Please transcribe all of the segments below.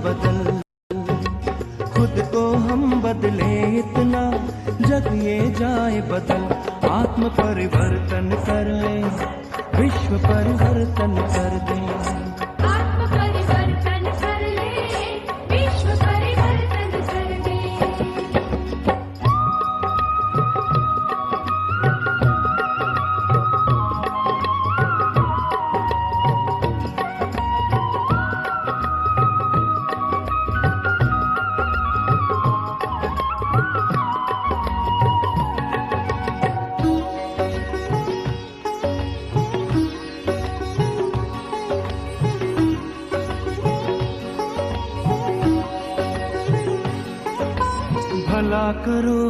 बदल। खुद को हम बदले इतना, जग ये जाए बदल। आत्म परिवर्तन कर ले, विश्व परिवर्तन कर दे। आत्म परिवर्तन कर ले, विश्व परिवर्तन कर दे। भला करो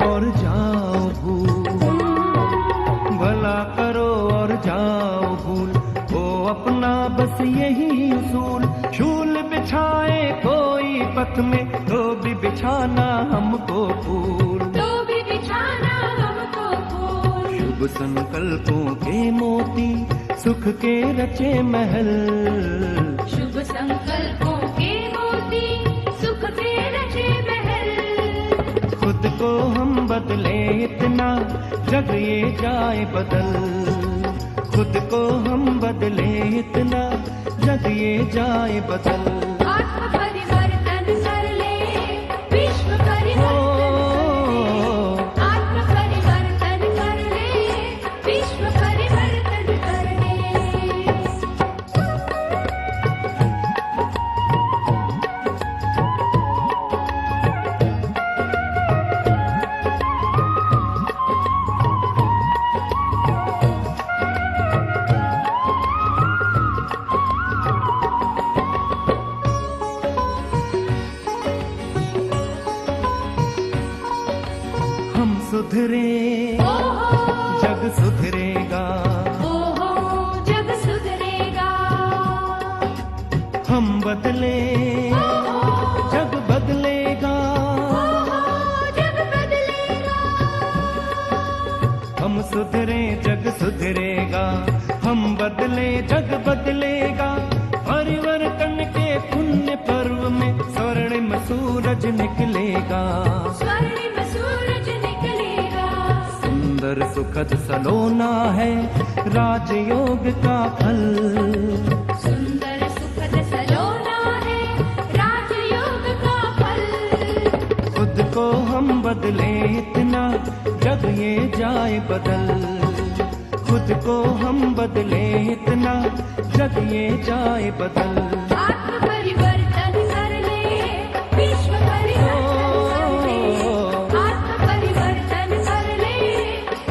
और जाओ भूल, भला करो और जाओ भूल। वो अपना बस यही उसूल। शूल बिछाए कोई पथ में, तो भी बिछाना हमको फूल। तो भी बिछाना हमको फूल। शुभ संकल्पों के मोती, सुख के रचे महल। शुभ संकल्पों के मोती, सुख के रचे महल। खुद को हम बदले इतना, जग ये जाए बदल। खुद को हम बदले इतना, जग ये जाए बदल। आत्म परिवर्तन कर ले, विश्व परिवर्तन कर ले। आत्म परिवर्तन कर ले, विश्व परिवर्तन कर ले। हम सुधरे, जग सुधरेगा। ओहो, जग सुधरेगा। हम बदले, जग बदलेगा। जग बदलेगा। हम सुधरे, जग सुधरेगा। हम बदले, जग बदलेगा। परिवर्तन के पुण्य पर्व में स्वर्णिम सूरज निकलेगा। स्वर्णिम सूरज निकलेगा। सुंदर सुखद सलोना है राजयोग का फल। सुंदर सुखद सलोना है राजयोग का फल। खुद को हम बदले इतना, जग ये जाए बदल। खुद को हम बदले इतना, जग ये जाए बदल। आत्म परिवर्तन कर ले, विश्व परिवर्तन कर ले। आत्म परिवर्तन कर ले,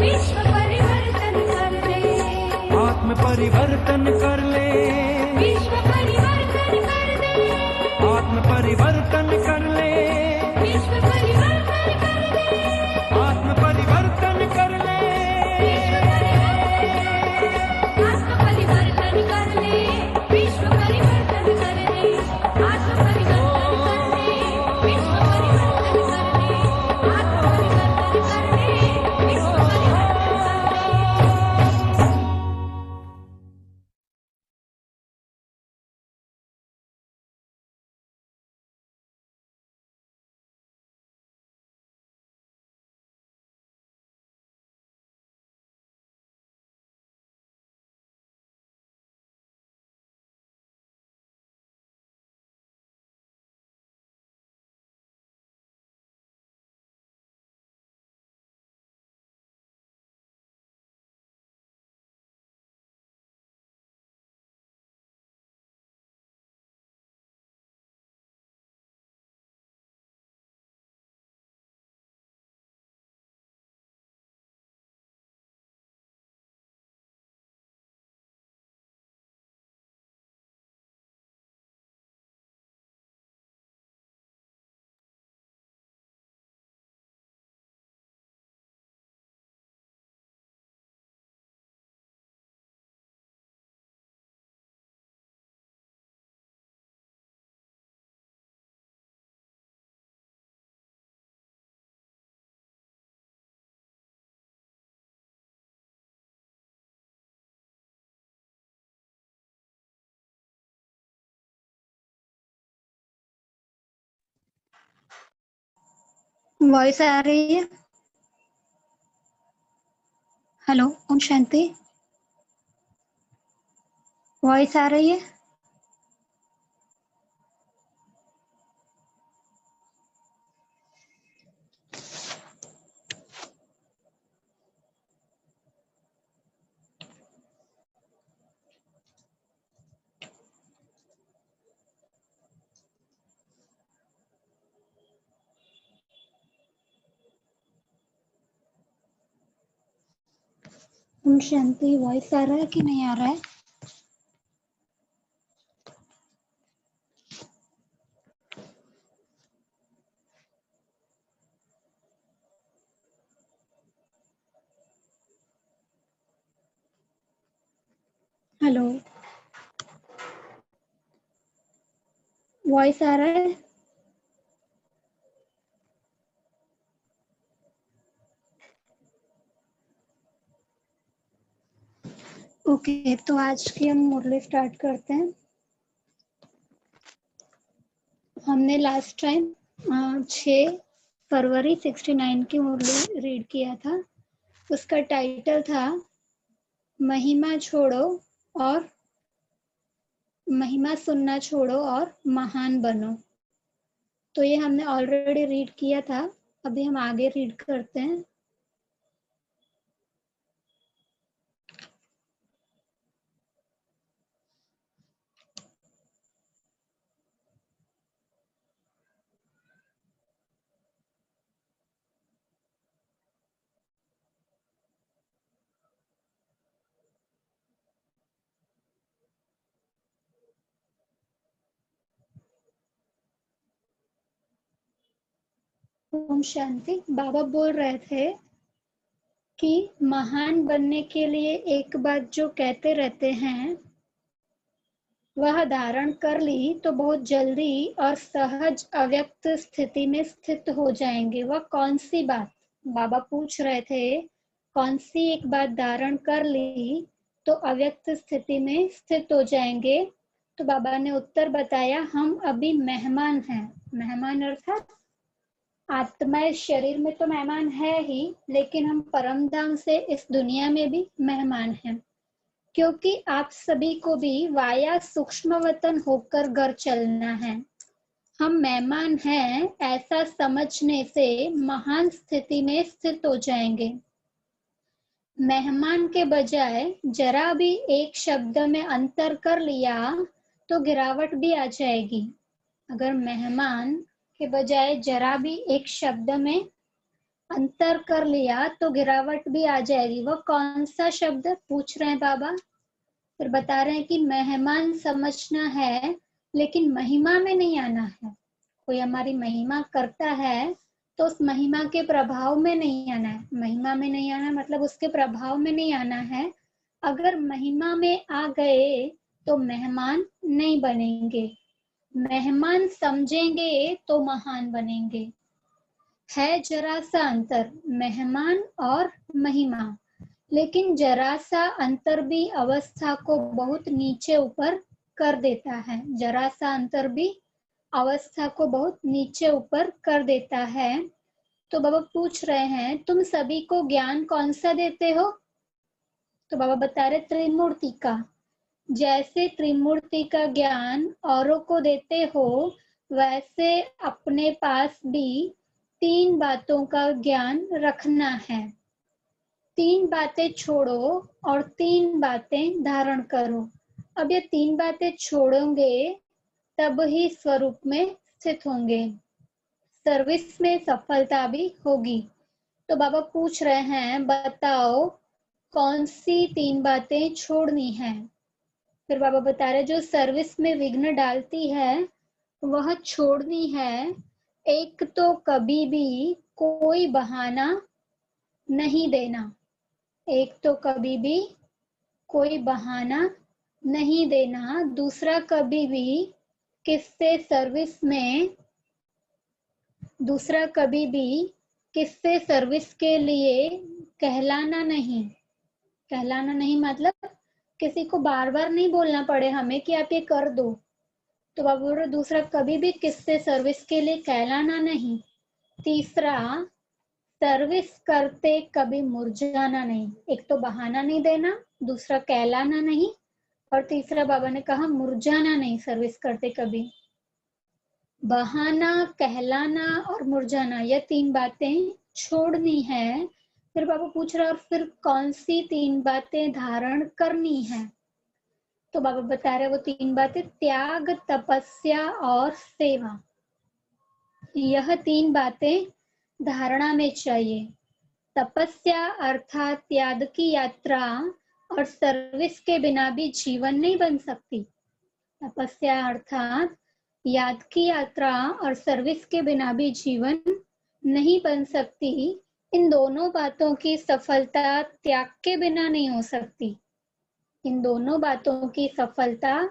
विश्व परिवर्तन कर ले। आत्म परिवर्तन कर ले, विश्व परिवर्तन कर दे। आत्म परिवर्तन कर ले। विश्व परिवर्तन कर दे। आत्म परिवर्तन कर ले। आत्म परिवर्तन कर ले, विश्व परिवर्तन कर दे। आत्म परिवर्तन कर ले, विश्व परिवर्तन कर दे। आत्म परिवर्तन कर ले, विश्व परिवर्तन कर दे। वॉइस आ रही है? हेलो ओम शांति, वॉइस आ रही है? ओम शांति, वॉइस आ रहा है कि नहीं आ रहा है? हेलो, वॉइस आ रहा है? ओके, तो आज की हम मुरली स्टार्ट करते हैं। हमने लास्ट टाइम 6 फरवरी 69 की मुरली रीड किया था। उसका टाइटल था महिमा छोड़ो और महिमा सुनना छोड़ो और महान बनो। तो ये हमने ऑलरेडी रीड किया था, अभी हम आगे रीड करते हैं। ओम शांति। बाबा बोल रहे थे कि महान बनने के लिए एक बात जो कहते रहते हैं वह धारण कर ली तो बहुत जल्दी और सहज अव्यक्त स्थिति में स्थित हो जाएंगे। वह कौन सी बात? बाबा पूछ रहे थे कौन सी एक बात धारण कर ली तो अव्यक्त स्थिति में स्थित हो जाएंगे। तो बाबा ने उत्तर बताया, हम अभी मेहमान हैं। मेहमान अर्थात आत्मा इस शरीर में तो मेहमान है ही, लेकिन हम परम धाम से इस दुनिया में भी मेहमान हैं, क्योंकि आप सभी को भी वाया सूक्ष्म वतन होकर घर चलना है। हम मेहमान हैं ऐसा समझने से महान स्थिति में स्थित हो जाएंगे। मेहमान के बजाय जरा भी एक शब्द में अंतर कर लिया तो गिरावट भी आ जाएगी। अगर मेहमान के बजाय जरा भी एक शब्द में अंतर कर लिया तो गिरावट भी आ जाएगी। वह कौन सा शब्द पूछ रहे हैं बाबा? फिर बता रहे हैं कि मेहमान समझना है लेकिन महिमा में नहीं आना है। कोई हमारी महिमा करता है तो उस महिमा के प्रभाव में नहीं आना है। महिमा में नहीं आना मतलब उसके प्रभाव में नहीं आना है। अगर महिमा में आ गए तो मेहमान नहीं बनेंगे। मेहमान समझेंगे तो महान बनेंगे। है जरा सा अंतर मेहमान और महिमा, लेकिन जरा सा अंतर भी अवस्था को बहुत नीचे ऊपर कर देता है। जरा सा अंतर भी अवस्था को बहुत नीचे ऊपर कर देता है। तो बाबा पूछ रहे हैं, तुम सभी को ज्ञान कौन सा देते हो? तो बाबा बता रहे त्रिमूर्ति का। जैसे त्रिमूर्ति का ज्ञान औरों को देते हो, वैसे अपने पास भी 3 बातों का ज्ञान रखना है। 3 बातें छोड़ो और 3 बातें धारण करो। अब ये 3 बातें छोड़ोगे तब ही स्वरूप में स्थित होंगे, सर्विस में सफलता भी होगी। तो बाबा पूछ रहे हैं, बताओ कौन सी 3 बातें छोड़नी है? फिर बाबा बता रहे, जो सर्विस में विघ्न डालती है वह छोड़नी है। एक तो कभी भी कोई बहाना नहीं देना। एक तो कभी भी कोई बहाना नहीं देना। दूसरा, कभी भी किससे सर्विस के लिए कहलाना नहीं। कहलाना नहीं मतलब किसी को बार बार नहीं बोलना पड़े हमें कि आप ये कर दो। तो बाबू दूसरा, कभी भी किससे सर्विस के लिए कहलाना नहीं। तीसरा, सर्विस करते कभी मुरझाना नहीं। एक तो बहाना नहीं देना, दूसरा कहलाना नहीं, और तीसरा बाबा ने कहा मुरझाना नहीं सर्विस करते कभी। बहाना, कहलाना और मुरझाना, ये 3 बातें छोड़नी है। फिर बाबा पूछ रहा है और फिर कौन सी 3 बातें धारण करनी है? तो बाबा बता रहे वो 3 बातें, त्याग, तपस्या और सेवा। यह 3 बातें धारणा में चाहिए। तपस्या अर्थात त्याग की यात्रा और सर्विस के बिना भी जीवन नहीं बन सकती। तपस्या अर्थात याद की यात्रा और सर्विस के बिना भी जीवन नहीं बन सकती। इन दोनों बातों की सफलता त्याग के बिना नहीं हो सकती। इन दोनों बातों की सफलता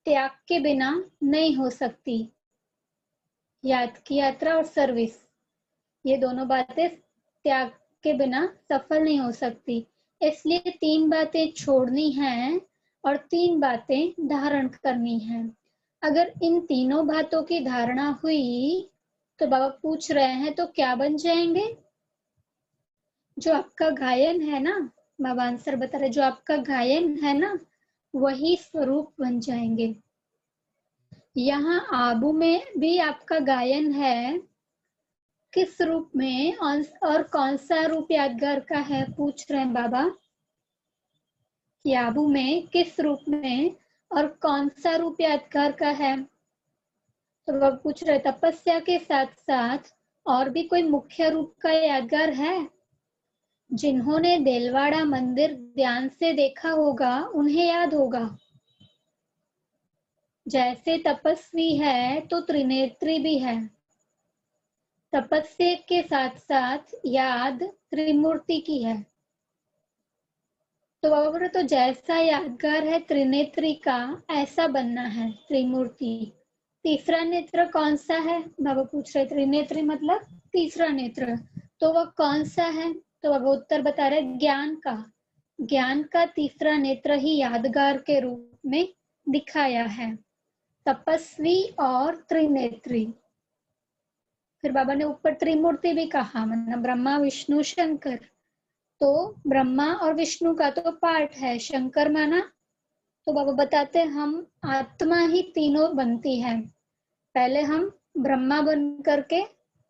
त्याग के बिना नहीं हो सकती। याद की यात्रा और सर्विस, ये दोनों बातें त्याग के बिना सफल नहीं हो सकती। इसलिए 3 बातें छोड़नी हैं और 3 बातें धारण करनी हैं। अगर इन तीनों बातों की धारणा हुई तो बाबा पूछ रहे हैं तो क्या बन जाएंगे? जो आपका गायन है ना, बाबा आंसर बता रहे, जो आपका गायन है ना वही स्वरूप बन जाएंगे। यहाँ आबू में भी आपका गायन है, किस रूप में और कौन सा रूप यादगार का है? पूछ रहे हैं बाबा कि आबू में किस रूप में और कौन सा रूप यादगार का है? तो बाबा पूछ रहे तपस्या के साथ साथ और भी कोई मुख्य रूप का यादगार है? जिन्होंने देलवाड़ा मंदिर ध्यान से देखा होगा उन्हें याद होगा। जैसे तपस्वी है तो त्रिनेत्री भी है। तपस्या के साथ साथ याद त्रिमूर्ति की है। तो बाबा बोले तो जैसा यादगार है त्रिनेत्री का, ऐसा बनना है त्रिमूर्ति। तीसरा नेत्र कौन सा है? बाबा पूछ रहे त्रिनेत्री मतलब तीसरा नेत्र, तो वह कौन सा है? तो बाबा उत्तर बता रहे ज्ञान का। ज्ञान का तीसरा नेत्र ही यादगार के रूप में दिखाया है, तपस्वी और त्रिनेत्री। फिर बाबा ने ऊपर त्रिमूर्ति भी कहा, मतलब ब्रह्मा विष्णु शंकर। तो ब्रह्मा और विष्णु का तो पार्ट है, शंकर माना। तो बाबा बताते हम आत्मा ही तीनों बनती है। पहले हम ब्रह्मा बन करके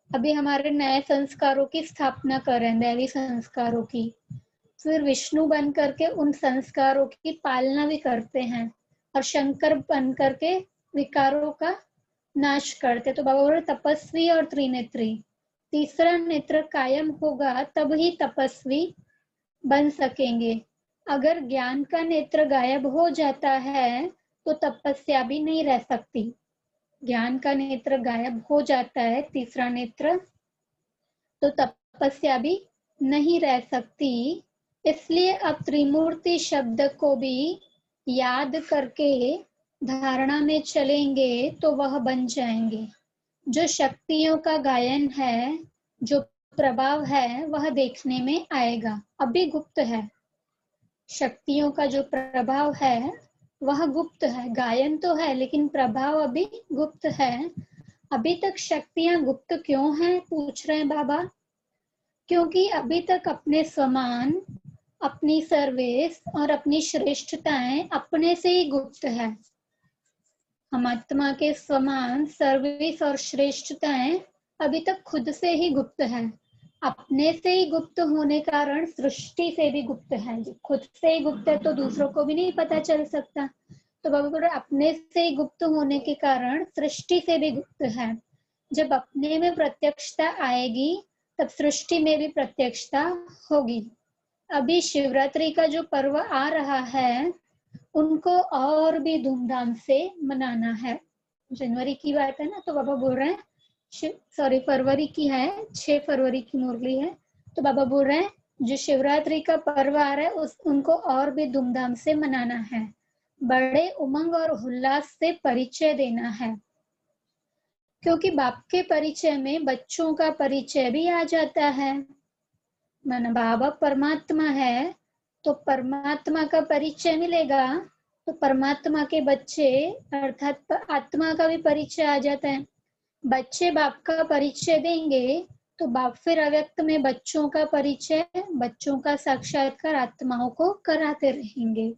अभी हमारे नए संस्कारों की स्थापना कर रहे हैं, दैवी संस्कारों की। फिर विष्णु बन करके उन संस्कारों की पालना भी करते हैं, और शंकर बन करके विकारों का नाश करते। तो बाबा बोले तपस्वी और त्रिनेत्री, तीसरा नेत्र कायम होगा तब ही तपस्वी बन सकेंगे। अगर ज्ञान का नेत्र गायब हो जाता है तो तपस्या भी नहीं रह सकती। ज्ञान का नेत्र गायब हो जाता है, तीसरा नेत्र, तो तपस्या भी नहीं रह सकती। इसलिए अब त्रिमूर्ति शब्द को भी याद करके धारणा में चलेंगे तो वह बन जाएंगे। जो शक्तियों का गायन है, जो प्रभाव है, वह देखने में आएगा, अभी गुप्त है। शक्तियों का जो प्रभाव है वह गुप्त है। गायन तो है लेकिन प्रभाव अभी गुप्त है। अभी तक शक्तियां गुप्त क्यों हैं? पूछ रहे हैं बाबा। क्योंकि अभी तक अपने समान, अपनी सर्विस और अपनी श्रेष्ठताएं अपने से ही गुप्त है। हम आत्मा के समान सर्विस और श्रेष्ठताएं अभी तक खुद से ही गुप्त है। अपने से ही गुप्त होने कारण सृष्टि से भी गुप्त है। खुद से ही गुप्त है तो दूसरों को भी नहीं पता चल सकता। तो बाबा बोल रहे अपने से ही गुप्त होने के कारण सृष्टि से भी गुप्त है। जब अपने में प्रत्यक्षता आएगी तब सृष्टि में भी प्रत्यक्षता होगी। अभी शिवरात्रि का जो पर्व आ रहा है उनको और भी धूमधाम से मनाना है। जनवरी की बात है ना, तो बाबा बोल रहे हैं फरवरी की है, 6 फरवरी की मुरली है। तो बाबा बोल रहे हैं जो शिवरात्रि का पर्व आ रहा है उनको और भी धूमधाम से मनाना है, बड़े उमंग और उल्लास से परिचय देना है। क्योंकि बाप के परिचय में बच्चों का परिचय भी आ जाता है। माना बाबा परमात्मा है तो परमात्मा का परिचय मिलेगा, तो परमात्मा के बच्चे अर्थात आत्मा का भी परिचय आ जाता है। बच्चे बाप का परिचय देंगे तो फिर अव्यक्त में बच्चों का परिचय, बच्चों का साक्षात्कार आत्माओं को कराते रहेंगे।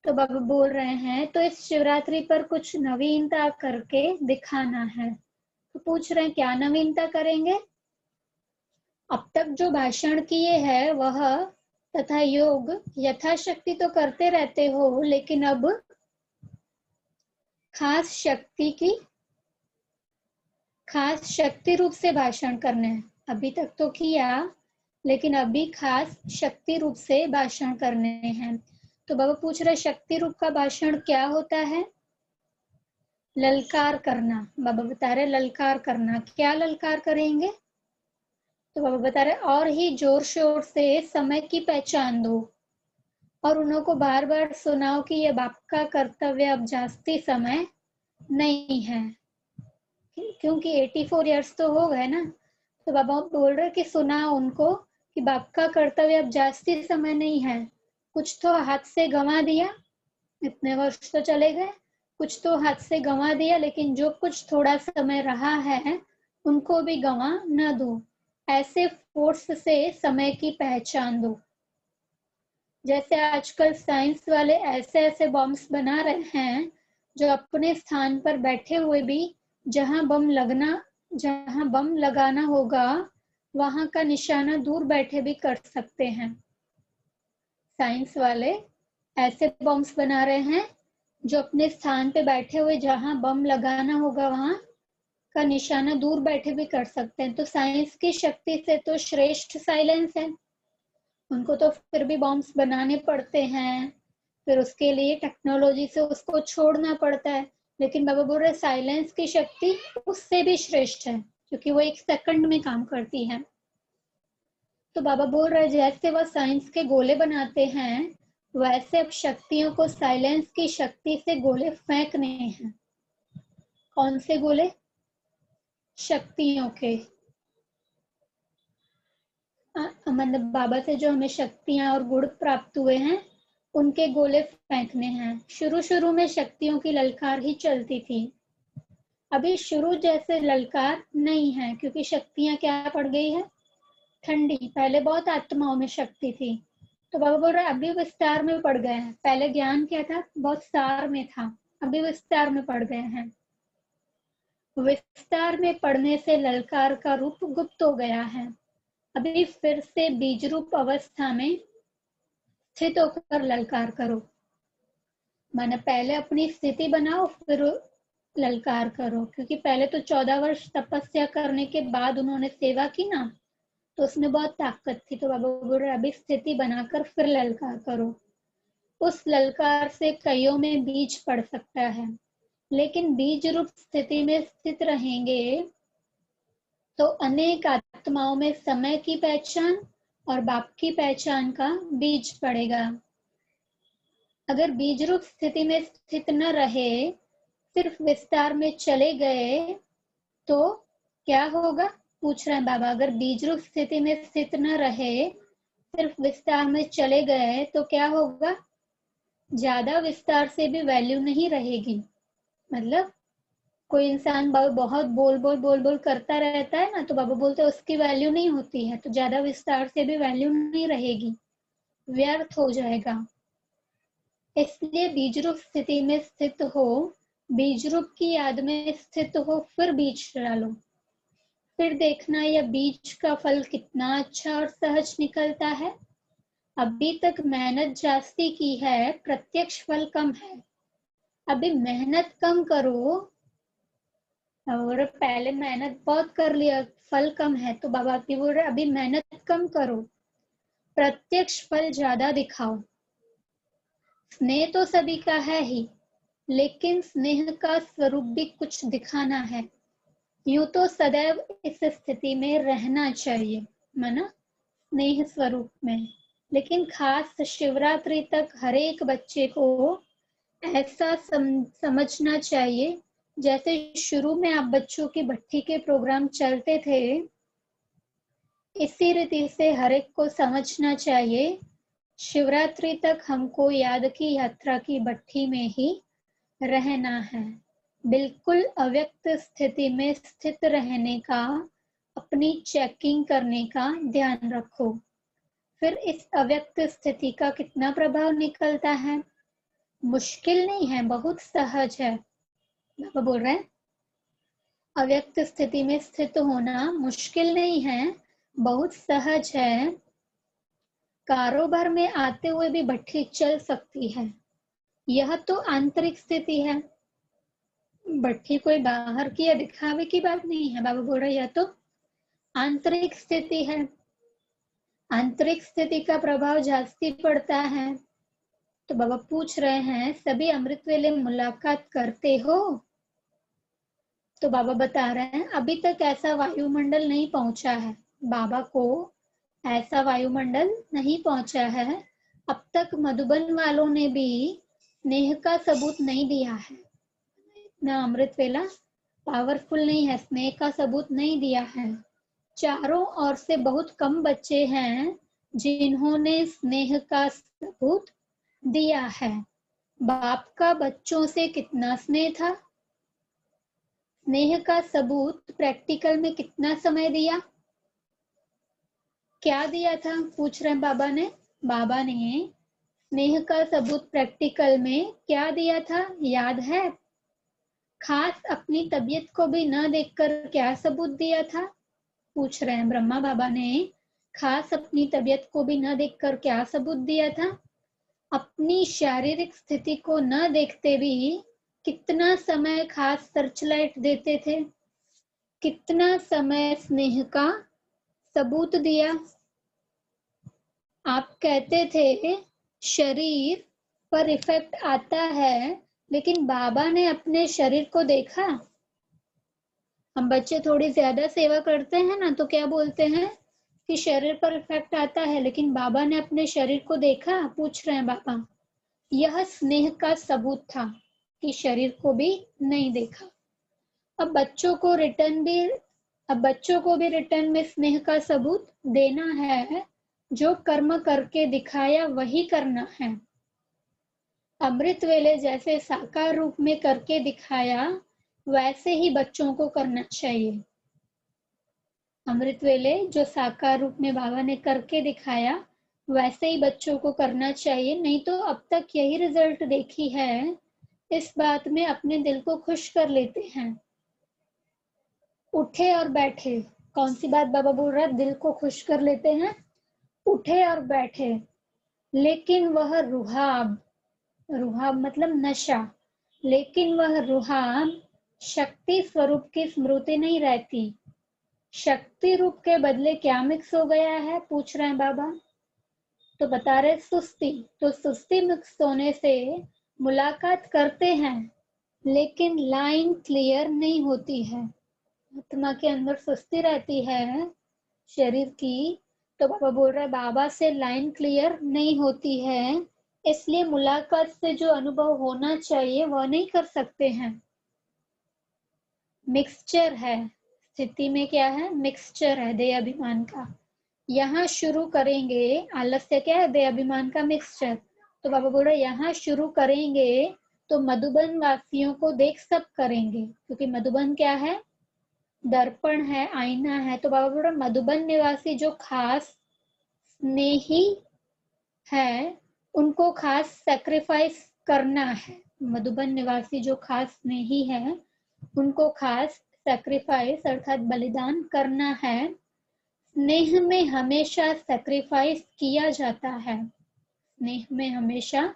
तो बाबा बोल रहे हैं तो इस शिवरात्रि पर कुछ नवीनता करके दिखाना है। तो पूछ रहे हैं क्या नवीनता करेंगे। अब तक जो भाषण किए हैं वह तथा योग यथाशक्ति तो करते रहते हो, लेकिन अब खास शक्ति रूप से भाषण करने हैं। अभी तक तो किया, लेकिन अभी खास शक्ति रूप से भाषण करने हैं। तो बाबा पूछ रहे शक्ति रूप का भाषण क्या होता है। ललकार करना। बाबा बता रहे ललकार करना। क्या ललकार करेंगे। तो बाबा बता रहे और ही जोर शोर से समय की पहचान दो और उन्हों को बार बार सुनाओ कि ये बाप का कर्तव्य अब जास्ती समय नहीं है, क्योंकि 84 इयर्स तो हो गए ना। तो बाबा बोल रहे कि सुनाओ उनको कि बाप का कर्तव्य अब जास्ती समय नहीं है। कुछ तो हाथ से गंवा दिया, इतने वर्ष तो चले गए, कुछ तो हाथ से गंवा दिया, लेकिन जो कुछ थोड़ा समय रहा है उनको भी गंवा न दो। ऐसे फोर्स से समय की पहचान दो। जैसे आजकल साइंस वाले ऐसे ऐसे बॉम्ब्स बना रहे हैं जो अपने स्थान पर बैठे हुए भी जहां बम लगाना होगा वहां का निशाना दूर बैठे भी कर सकते हैं। साइंस वाले ऐसे बॉम्ब्स बना रहे हैं जो अपने स्थान पे बैठे हुए जहां बम लगाना होगा वहां का निशाना दूर बैठे भी कर सकते हैं। तो साइंस की शक्ति से तो श्रेष्ठ साइलेंस है। उनको तो फिर भी बॉम्ब्स बनाने पड़ते हैं, फिर उसके लिए टेक्नोलॉजी से उसको छोड़ना पड़ता है, लेकिन बाबा बोल रहे साइलेंस की शक्ति उससे भी श्रेष्ठ है, क्योंकि वो 1 सेकंड में काम करती है। तो बाबा बोल रहे जैसे वह साइंस के गोले बनाते हैं वैसे अब शक्तियों को साइलेंस की शक्ति से गोले फेंकने हैं। कौन से गोले। शक्तियों के, मतलब बाबा से जो हमें शक्तियां और गुण प्राप्त हुए हैं उनके गोले फेंकने हैं। शुरू शुरू में शक्तियों की ललकार ही चलती थी, अभी शुरू जैसे ललकार नहीं है, क्योंकि शक्तियां क्या पड़ गई है, ठंडी। पहले बहुत आत्माओं में शक्ति थी, तो बाबा बोल रहे अभी विस्तार में पड़ गए हैं। पहले ज्ञान क्या था, बहुत सार में था, अभी विस्तार में पड़ गए हैं। विस्तार में पड़ने से ललकार का रूप गुप्त हो गया है। अभी फिर से बीज रूप अवस्था में स्थित होकर ललकार करो। माना पहले अपनी स्थिति बनाओ फिर ललकार करो, क्योंकि पहले तो 14 वर्ष तपस्या करने के बाद उन्होंने सेवा की ना, तो उसमें बहुत ताकत थी। तो बाबा बोल रहे अभी स्थिति बनाकर फिर ललकार करो। उस ललकार से कईयों में बीज पड़ सकता है, लेकिन बीज रूप स्थिति में स्थित रहेंगे तो अनेक आत्माओं में समय की पहचान और बाप की पहचान का बीज पड़ेगा। अगर बीज रूप स्थिति में स्थित न रहे, सिर्फ विस्तार में चले गए तो क्या होगा, पूछ रहे हैं बाबा। अगर बीज रूप स्थिति में स्थित न रहे, सिर्फ विस्तार में चले गए तो क्या होगा, ज्यादा विस्तार से भी वैल्यू नहीं रहेगी। मतलब कोई इंसान बहुत बोल करता रहता है ना, तो बाबा बोलते हैं उसकी वैल्यू नहीं होती है, तो ज्यादा विस्तार से भी वैल्यू नहीं रहेगी, व्यर्थ हो जाएगा। इसलिए बीज रूप स्थिति में स्थित हो, बीज रूप की याद में स्थित हो, फिर बीज डालो, फिर देखना यह बीज का फल कितना अच्छा और सहज निकलता है। अभी तक मेहनत जास्ती की है, प्रत्यक्ष फल कम है। अभी मेहनत कम करो, और पहले मेहनत बहुत कर लिया, फल कम है, तो बाबा भी बोल रहे अभी मेहनत कम करो, प्रत्यक्ष फल ज्यादा दिखाओ। स्नेह तो सभी का है ही, लेकिन स्नेह का स्वरूप भी कुछ दिखाना है। यूं तो सदैव इस स्थिति में रहना चाहिए, माना स्नेह स्वरूप में, लेकिन खास शिवरात्रि तक हर एक बच्चे को ऐसा समझना चाहिए जैसे शुरू में आप बच्चों की भट्टी के प्रोग्राम चलते थे, इसी रीति से हर एक को समझना चाहिए शिवरात्रि तक हमको याद की यात्रा की भट्टी में ही रहना है। बिल्कुल अव्यक्त स्थिति में स्थित रहने का अपनी चेकिंग करने का ध्यान रखो। फिर इस अव्यक्त स्थिति का कितना प्रभाव निकलता है? मुश्किल नहीं है, बहुत सहज है। बाबा बोल रहे हैं अव्यक्त स्थिति में स्थित होना मुश्किल नहीं है, बहुत सहज है। कारोबार में आते हुए भी भट्ठी चल सकती है। यह तो आंतरिक स्थिति है, भट्ठी कोई बाहर की या दिखावे की बात नहीं है। बाबा बोल रहे यह तो आंतरिक स्थिति है। आंतरिक स्थिति का प्रभाव जास्ती पड़ता है। तो बाबा पूछ रहे हैं सभी अमृत वेले मुलाकात करते हो? तो बाबा बता रहे हैं अभी तक ऐसा वायुमंडल नहीं पहुंचा है। बाबा को ऐसा वायुमंडल नहीं पहुंचा है। अब तक मधुबन वालों ने भी स्नेह का सबूत नहीं दिया है। इतना अमृत वेला पावरफुल नहीं है, स्नेह का सबूत नहीं दिया है। चारों ओर से बहुत कम बच्चे हैं जिन्होंने स्नेह का सबूत दिया है। बाप का बच्चों से कितना स्नेह था? स्नेह का सबूत प्रैक्टिकल में कितना समय दिया? क्या दिया था? पूछ रहे हैं बाबा ने। बाबा ने स्नेह का सबूत प्रैक्टिकल में क्या दिया था, याद है? खास अपनी तबीयत को भी न देखकर क्या सबूत दिया था? पूछ रहे हैं ब्रह्मा बाबा ने खास अपनी तबीयत को भी न देखकर क्या सबूत दिया था? अपनी शारीरिक स्थिति को न देखते भी कितना समय खास सर्चलाइट देते थे, कितना समय स्नेह का सबूत दिया। आप कहते थे शरीर पर इफेक्ट आता है, लेकिन बाबा ने अपने शरीर को देखा। हम बच्चे थोड़ी ज्यादा सेवा करते हैं ना, तो क्या बोलते हैं कि शरीर पर इफेक्ट आता है, लेकिन बाबा ने अपने शरीर को देखा? पूछ रहे हैं बाबा। यह स्नेह का सबूत था कि शरीर को भी नहीं देखा। अब बच्चों को भी रिटर्न में स्नेह का सबूत देना है। जो कर्म करके दिखाया वही करना है। अमृत वेले जैसे साकार रूप में करके दिखाया वैसे ही बच्चों को करना चाहिए। अमृत वेले जो साकार रूप में बाबा ने करके दिखाया वैसे ही बच्चों को करना चाहिए। नहीं तो अब तक यही रिजल्ट देखी है, इस बात में अपने दिल को खुश कर लेते हैं। उठे और बैठे, कौन सी बात बाबा बोल रहा है दिल को खुश कर लेते हैं? उठे और बैठे, लेकिन वह रुहाब मतलब नशा, लेकिन वह रुहाब शक्ति स्वरूप की स्मृति नहीं रहती। शक्ति रूप के बदले क्या मिक्स हो गया है? पूछ रहे हैं बाबा। तो बता रहे सुस्ती। तो सुस्ती मिक्स होने से मुलाकात करते हैं, लेकिन लाइन क्लियर नहीं होती है। आत्मा के अंदर सुस्ती रहती है शरीर की। तो बाबा बोल रहे हैं बाबा से लाइन क्लियर नहीं होती है, इसलिए मुलाकात से जो अनुभव होना चाहिए वह नहीं कर सकते हैं। मिक्सचर है स्थिति में, क्या है? मिक्सचर है देह अभिमान का। यहाँ शुरू करेंगे, आलस्य क्या है? देह अभिमान का मिक्सचर। तो बाबा बोल रहे यहाँ शुरू करेंगे तो मधुबन वासियों को देख सब करेंगे, क्योंकि मधुबन क्या है? दर्पण है, आईना है। तो बाबा बोल रहे मधुबन निवासी जो खास स्नेही है उनको खास सैक्रिफाइस करना है। मधुबन निवासी जो खास स्नेही है उनको खास सैक्रिफाइस अर्थात बलिदान करना है। स्नेह में हमेशा सैक्रिफाइस किया जाता है, स्नेह में हमेशा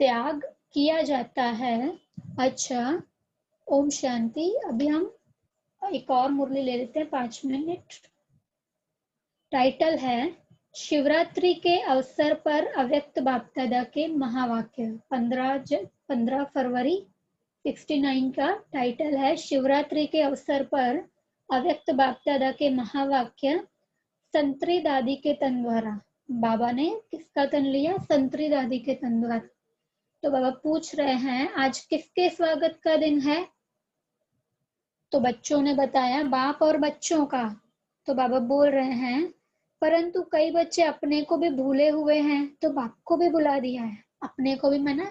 त्याग किया जाता है। अच्छा, ओम शांति। अभी हम एक और मुरली ले लेते हैं 5 मिनट। टाइटल है शिवरात्रि के अवसर पर अव्यक्त बाप दादा के महावाक्य। 15 फरवरी 69 का टाइटल है शिवरात्रि के अवसर पर अव्यक्त बाप दादा के महावाक्य। संतरी दादी के तन द्वारा। बाबा ने किसका तन लिया? संतरी दादी के तन द्वारा। तो बाबा पूछ रहे हैं आज किसके स्वागत का दिन है? तो बच्चों ने बताया बाप और बच्चों का। तो बाबा बोल रहे हैं परंतु कई बच्चे अपने को भी भूले हुए हैं, तो बाप को भी बुला दिया है। अपने को भी माना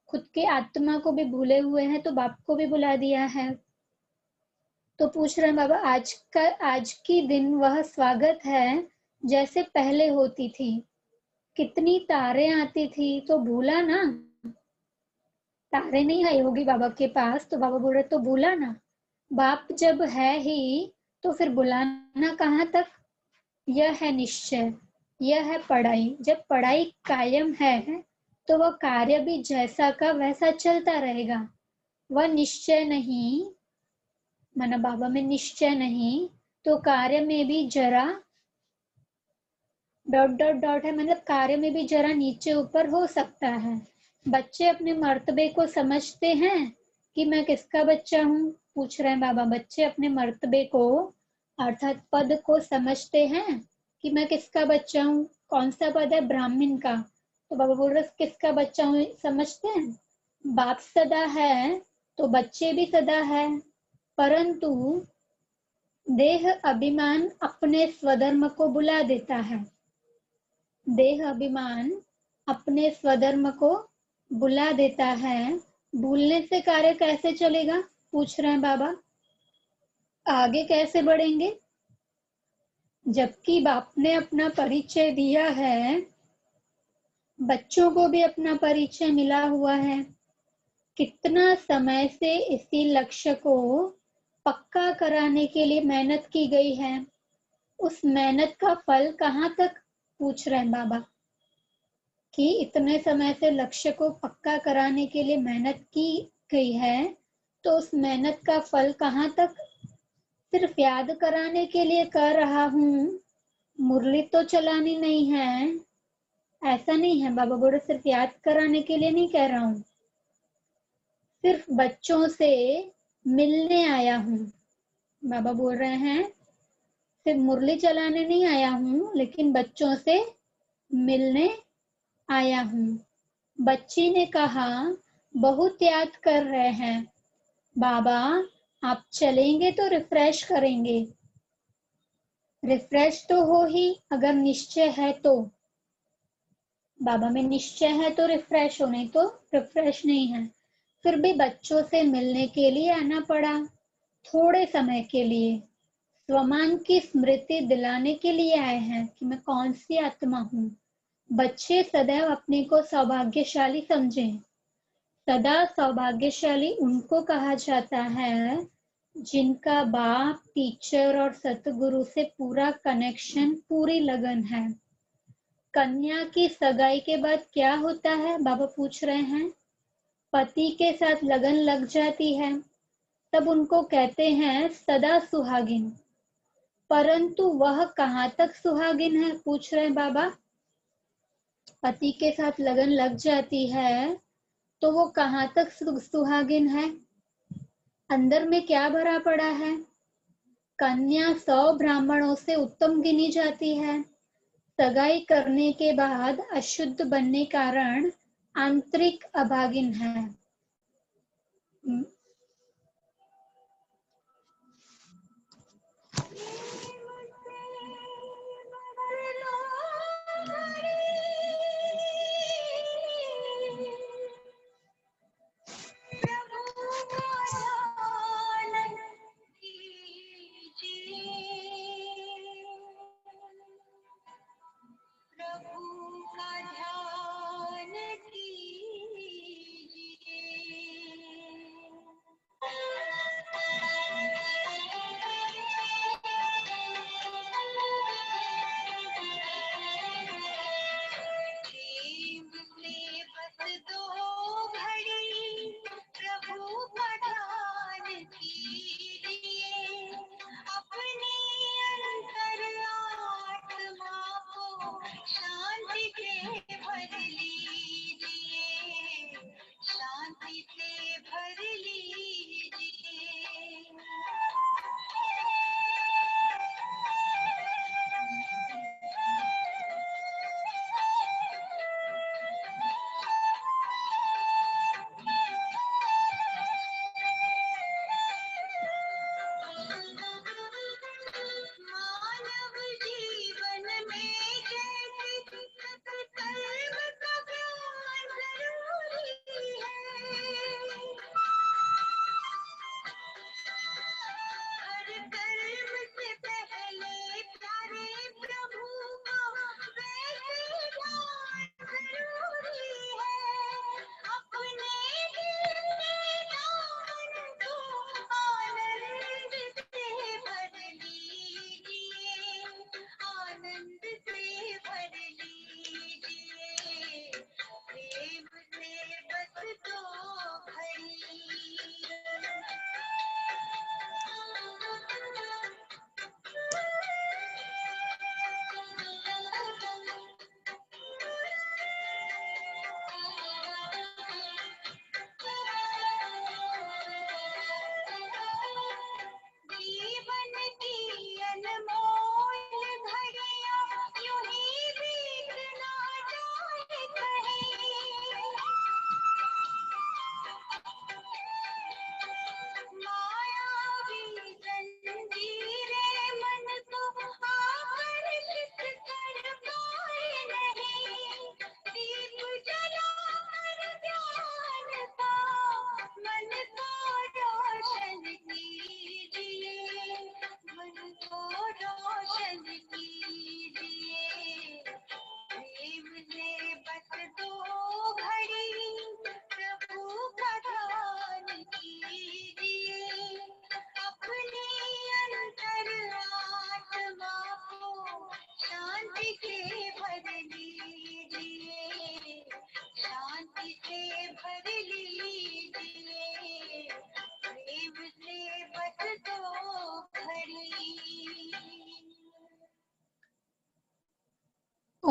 खुद के आत्मा को भी भूले हुए हैं, तो बाप को भी बुला दिया है। तो पूछ रहे हैं बाबा, आज की दिन वह स्वागत है जैसे पहले होती थी। कितनी तारे आती थी, तो भूला ना। तारे नहीं आई होगी बाबा के पास, तो बाबा बोल रहे तो भूला ना। बाप जब है ही तो फिर बुलाना कहाँ तक। यह है निश्चय, यह है पढ़ाई। जब पढ़ाई कायम है तो वह कार्य भी जैसा का वैसा चलता रहेगा। वह निश्चय नहीं, माना बाबा में निश्चय नहीं, तो कार्य में भी जरा डॉट डॉट डॉट है, मतलब कार्य में भी जरा नीचे ऊपर हो सकता है। बच्चे अपने मर्तबे को समझते हैं कि मैं किसका बच्चा हूँ। पूछ रहे हैं बाबा, बच्चे अपने मर्तबे को अर्थात पद को समझते हैं कि मैं किसका बच्चा हूँ। कौन सा पद है, ब्राह्मण का। तो बाबा बोल रहे किसका बच्चा हूँ समझते हैं। बाप सदा है तो बच्चे भी सदा है, परंतु देह अभिमान अपने स्वधर्म को बुला देता है। देह अभिमान अपने स्वधर्म को बुला देता है। भूलने से कार्य कैसे चलेगा, पूछ रहे हैं बाबा। आगे कैसे बढ़ेंगे, जबकि बाप ने अपना परिचय दिया है, बच्चों को भी अपना परिचय मिला हुआ है। कितना समय से इसी लक्ष्य को पक्का कराने के लिए मेहनत की गई है। उस मेहनत का फल कहाँ तक, पूछ रहे हैं बाबा कि इतने समय से लक्ष्य को पक्का कराने के लिए मेहनत की गई है, तो उस मेहनत का फल कहाँ तक। सिर्फ याद कराने के लिए कर रहा हूँ, मुरली तो चलानी नहीं है। ऐसा नहीं है, बाबा बोल रहे सिर्फ याद कराने के लिए नहीं कह रहा हूँ, सिर्फ बच्चों से मिलने आया हूँ। बाबा बोल रहे हैं सिर्फ मुरली चलाने नहीं आया हूँ, लेकिन बच्चों से मिलने आया हूँ। बच्ची ने कहा, बहुत याद कर रहे हैं बाबा, आप चलेंगे तो रिफ्रेश करेंगे। रिफ्रेश तो हो ही अगर निश्चय है तो। बाबा में निश्चय है तो रिफ्रेश हो, नहीं तो रिफ्रेश नहीं है। फिर भी बच्चों से मिलने के लिए आना पड़ा, थोड़े समय के लिए। स्वमान की स्मृति दिलाने के लिए आए हैं कि मैं कौन सी आत्मा हूँ। बच्चे सदैव अपने को सौभाग्यशाली समझें। सदा सौभाग्यशाली उनको कहा जाता है जिनका बाप, टीचर और सतगुरु से पूरा कनेक्शन, पूरी लगन है। कन्या की सगाई के बाद क्या होता है, बाबा पूछ रहे हैं। पति के साथ लगन लग जाती है, तब उनको कहते हैं सदा सुहागिन। परंतु वह कहाँ तक सुहागिन है, पूछ रहे हैं बाबा। पति के साथ लगन लग जाती है तो वो कहाँ तक सुहागिन है। अंदर में क्या भरा पड़ा है। कन्या 100 ब्राह्मणों से उत्तम गिनी जाती है। सगाई करने के बाद अशुद्ध बनने कारण आंतरिक अभागिन है।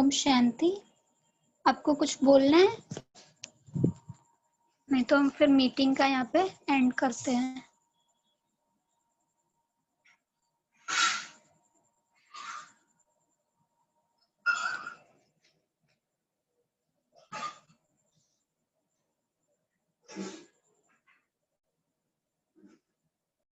ओम शांति। आपको कुछ बोलना है? नहीं तो हम फिर मीटिंग का यहाँ पे एंड करते हैं।